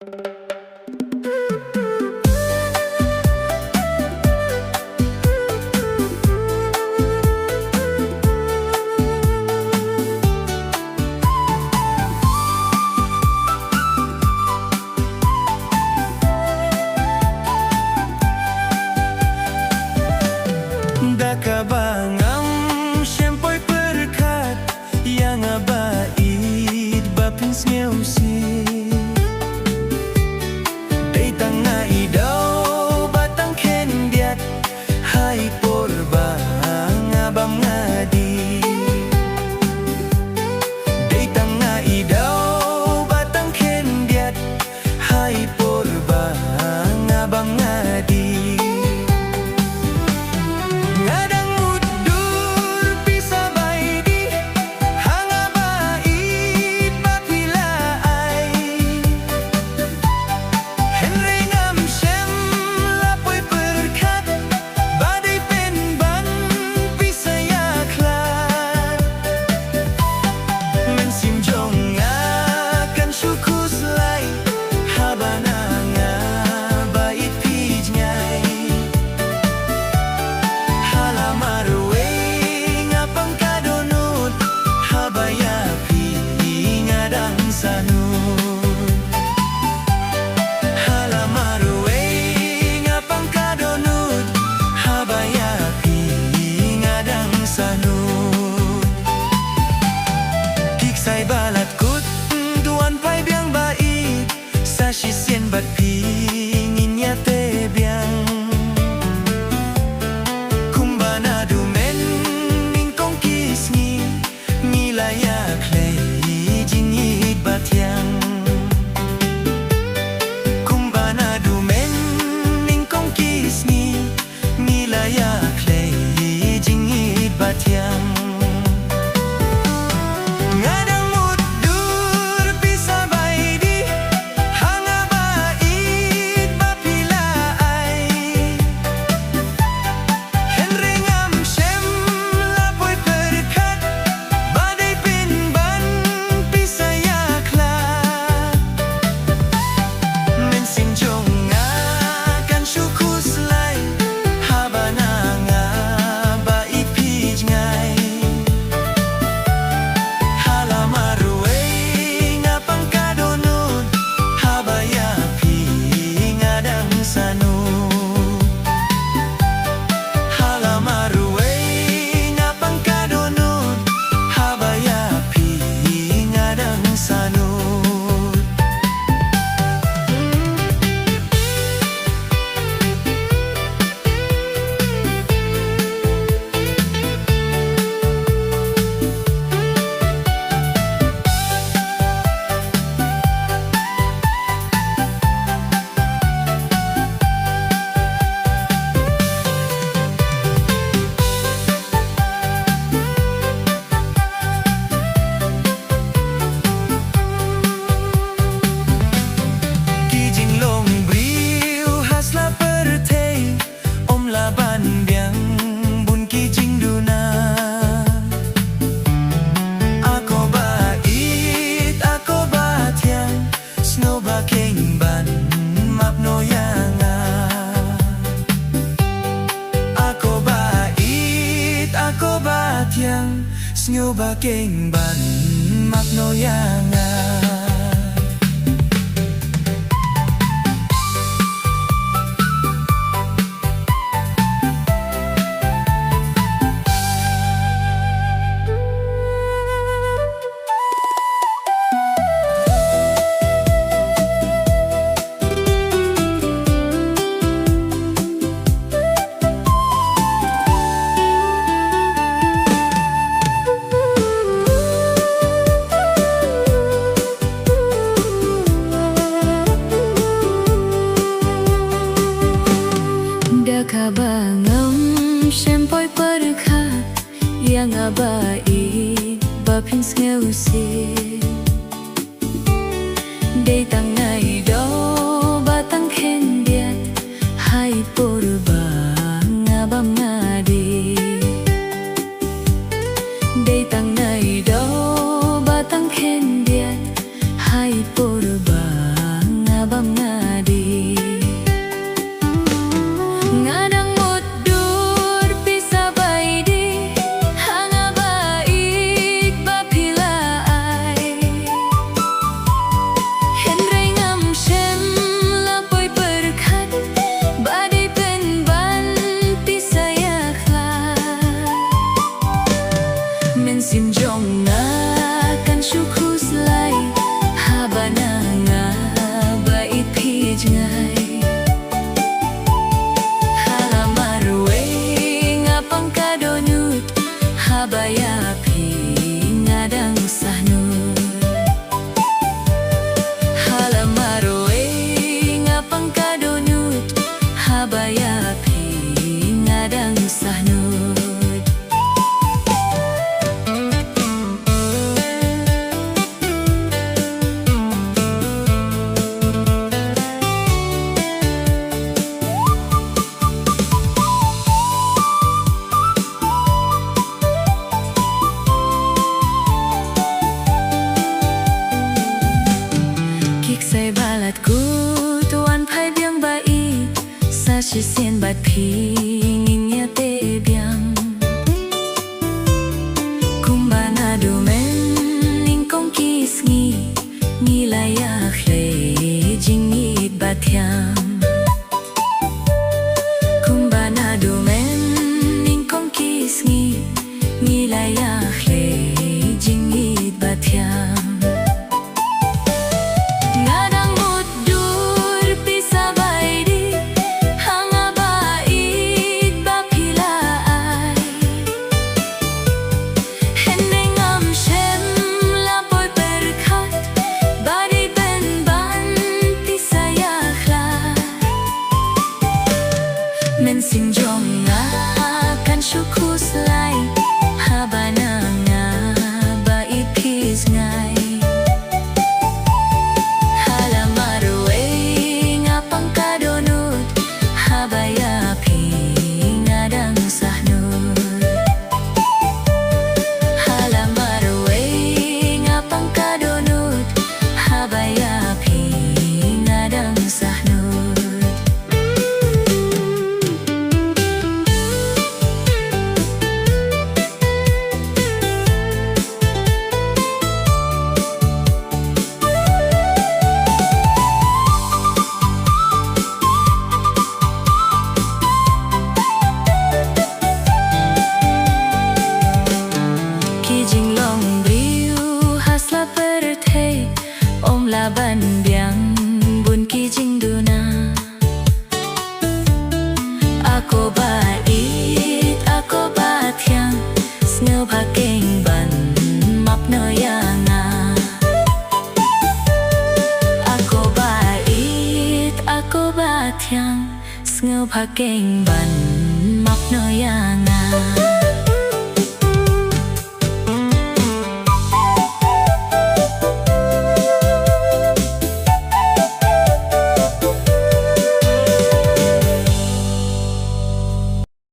Dakabangam syempoi perkat yang abait bapin ngeusi Dei tanga idau batang kendiat hai porbang abam ngadi Dei tanga idau batang kendiat hai porbang abam ngadi Sai balat kut tuan pai biang bai sa shi sien bat pi ngin ya te biang kumbana du men ning kong kis ni layak lei jing hit bat yang kumbana du men ning kong kis ni layak lei jing hit bat yang Snyo baking ban makno yanga Dakabangam syempoi perkat yang abait bapin ngeusi Dei tangai do batang kendiat hai porbang abam ngadi Dei tangai do batang kendiat hai porbang abam ngai Halamaruwe ngapang kadonut habaya pi ngadang sahnut Halamaruwe ngapang kadonut habaya pi ngadang sahnut Say balatku tuan phai biang bai sa chi sien bat phi ngin te biang kumbana du men ning kong kis ngi la ya khle jing it bat thiam kumbana du men ning kong kis ngi la ya khle jing it bat thiam Men sing jong nga kan syukus lai habana nga ba ipis ngai Halamaruwe ngapang kadonut habaya pi ngadang sahnut Halamaruwe ngapang kadonut habaya pi ngadang sahnut Jing long briu hasla perthe om la ban biang bun ki jing duna ako ba thiang sneu ba keng ban map no yanga ako ba thiang sneu ba keng ban map no yanga